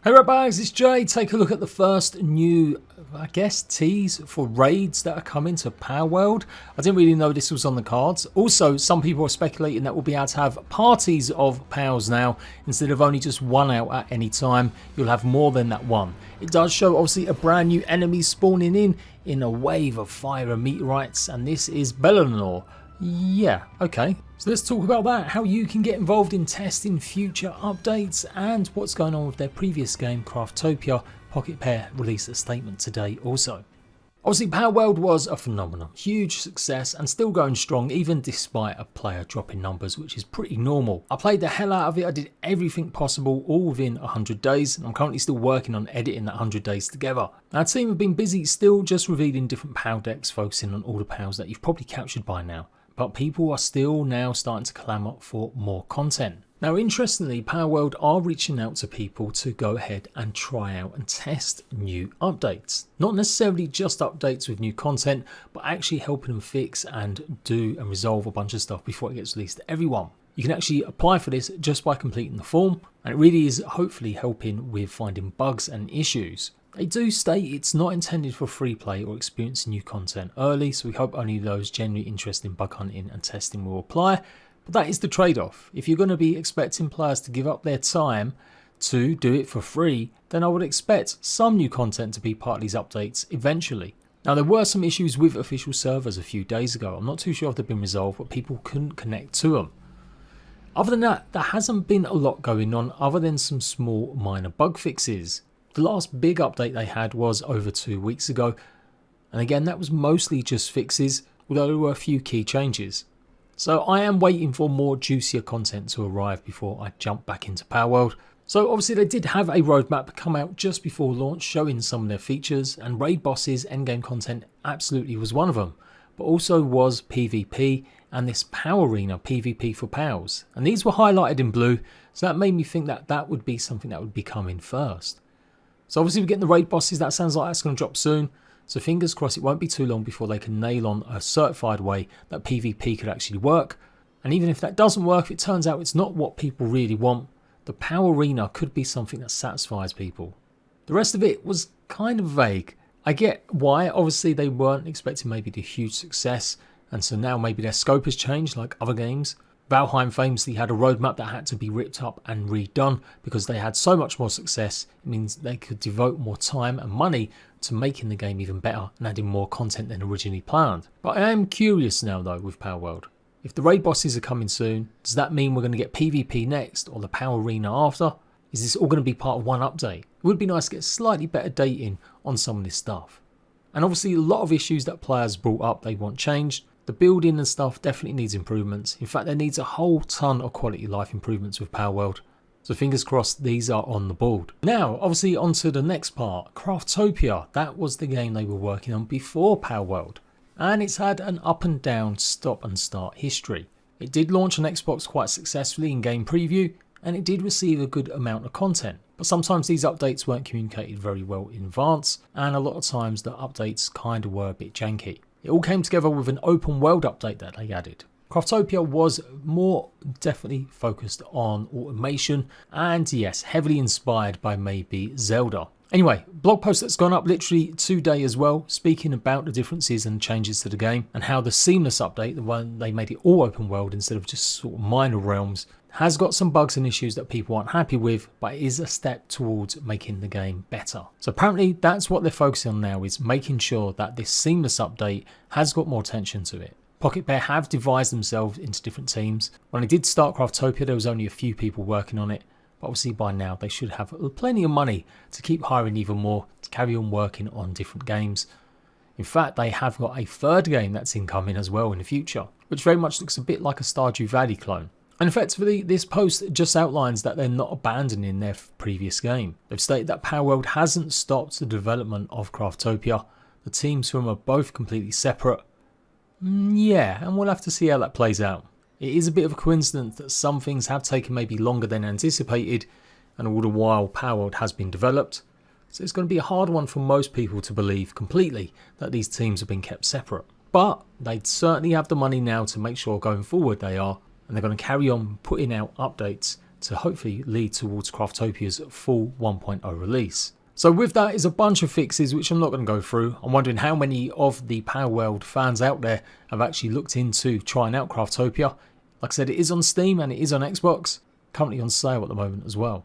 Hey ratbags, it's Jade. Take a look at the first new, teas for raids that are coming to PALWORLD. I didn't really know this was on the cards. Also, some people are speculating that we'll be able to have parties of PALs now. Instead of only just one out at any time, you'll have more than that one. It does show obviously a brand new enemy spawning in a wave of fire and meteorites, and this is Bellinor. Yeah, okay. So let's talk about that, how you can get involved in testing future updates and what's going on with their previous game, Craftopia. Pocket Pair released a statement today also. Obviously, PALWORLD was a phenomenon, huge success and still going strong even despite a player dropping numbers, which is pretty normal. I played the hell out of it, I did everything possible all within 100 days and I'm currently still working on editing that 100 days together. Our team have been busy still just revealing different PAL decks, focusing on all the PALs that you've probably captured by now. But people are still now starting to clamour for more content. Now interestingly, PALWORLD are reaching out to people to go ahead and try out and test new updates. Not necessarily just updates with new content, but actually helping them fix and do and resolve a bunch of stuff before it gets released to everyone. You can actually apply for this just by completing the form, and it really is hopefully helping with finding bugs and issues. They do state it's not intended for free play or experiencing new content early, so we hope only those genuinely interested in bug hunting and testing will apply. But that is the trade-off. If you're going to be expecting players to give up their time to do it for free, then I would expect some new content to be part of these updates eventually. Now there were some issues with official servers a few days ago. I'm not too sure if they've been resolved, but people couldn't connect to them. Other than that, there hasn't been a lot going on other than some small minor bug fixes. The last big update they had was over 2 weeks ago, and again that was mostly just fixes, although there were a few key changes. So I am waiting for more juicier content to arrive before I jump back into PALWORLD. So obviously they did have a roadmap come out just before launch showing some of their features, and raid bosses endgame content absolutely was one of them, but also was PvP and this PAL Arena PvP for PALs, and these were highlighted in blue, so that made me think that that would be something that would be coming first. So obviously we're getting the raid bosses, that sounds like that's going to drop soon. So fingers crossed it won't be too long before they can nail on a certified way that PvP could actually work. And even if that doesn't work, if it turns out it's not what people really want, the PAL Arena could be something that satisfies people. The rest of it was kind of vague. I get why, obviously they weren't expecting maybe the huge success, and so now maybe their scope has changed like other games. Valheim famously had a roadmap that had to be ripped up and redone because they had so much more success. It means they could devote more time and money to making the game even better and adding more content than originally planned. But I am curious now though with PALWORLD. If the raid bosses are coming soon, does that mean we're going to get PvP next or the PAL Arena after? Is this all going to be part of one update? It would be nice to get slightly better dating on some of this stuff. And obviously a lot of issues that players brought up they want changed. The building and stuff definitely needs improvements. In fact, there needs a whole ton of quality of life improvements with PALWORLD. So fingers crossed these are on the board. Now, obviously on to the next part, Craftopia. That was the game they were working on before PALWORLD. And it's had an up and down, stop and start history. It did launch on Xbox quite successfully in game preview, and it did receive a good amount of content. But sometimes these updates weren't communicated very well in advance, and a lot of times the updates kind of were a bit janky. It all came together with an open world update that they added. Craftopia was more definitely focused on automation and yes, heavily inspired by maybe Zelda. Anyway, blog post that's gone up literally today as well, speaking about the differences and changes to the game and how the seamless update, the one they made it all open world instead of just sort of minor realms, has got some bugs and issues that people aren't happy with, but is a step towards making the game better. So apparently that's what they're focusing on now, is making sure that this seamless update has got more attention to it. Pocket Pair have divided themselves into different teams. When they did start Craftopia, there was only a few people working on it, but obviously by now they should have plenty of money to keep hiring even more, to carry on working on different games. In fact, they have got a third game that's incoming as well in the future, which very much looks a bit like a Stardew Valley clone. And effectively, this post just outlines that they're not abandoning their previous game. They've stated that PALWORLD hasn't stopped the development of Craftopia. The teams from them are both completely separate. Yeah, and we'll have to see how that plays out. It is a bit of a coincidence that some things have taken maybe longer than anticipated, and all the while PALWORLD has been developed. So it's going to be a hard one for most people to believe completely that these teams have been kept separate. But they certainly have the money now to make sure going forward they are. And they're going to carry on putting out updates to hopefully lead towards Craftopia's full 1.0 release. So with that is a bunch of fixes which I'm not going to go through. I'm wondering how many of the Palworld fans out there have actually looked into trying out Craftopia. Like I said, it is on Steam and it is on Xbox, currently on sale at the moment as well.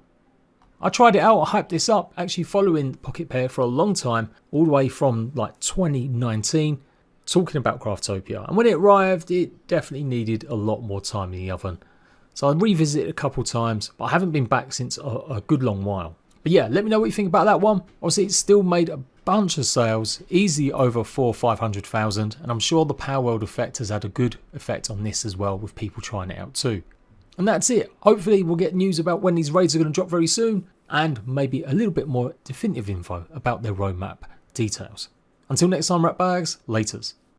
I tried it out, I hyped this up, actually following Pocket Pair for a long time, all the way from like 2019, talking about Craftopia. And when it arrived, it definitely needed a lot more time in the oven. So I revisited it a couple times, but I haven't been back since a good long while. But yeah, let me know what you think about that one. Obviously, it's still made a bunch of sales, easily over 400,000 or 500,000, and I'm sure the Palworld effect has had a good effect on this as well, with people trying it out too. And that's it. Hopefully, we'll get news about when these raids are going to drop very soon, and maybe a little bit more definitive info about their roadmap details. Until next time, ratbags, laters.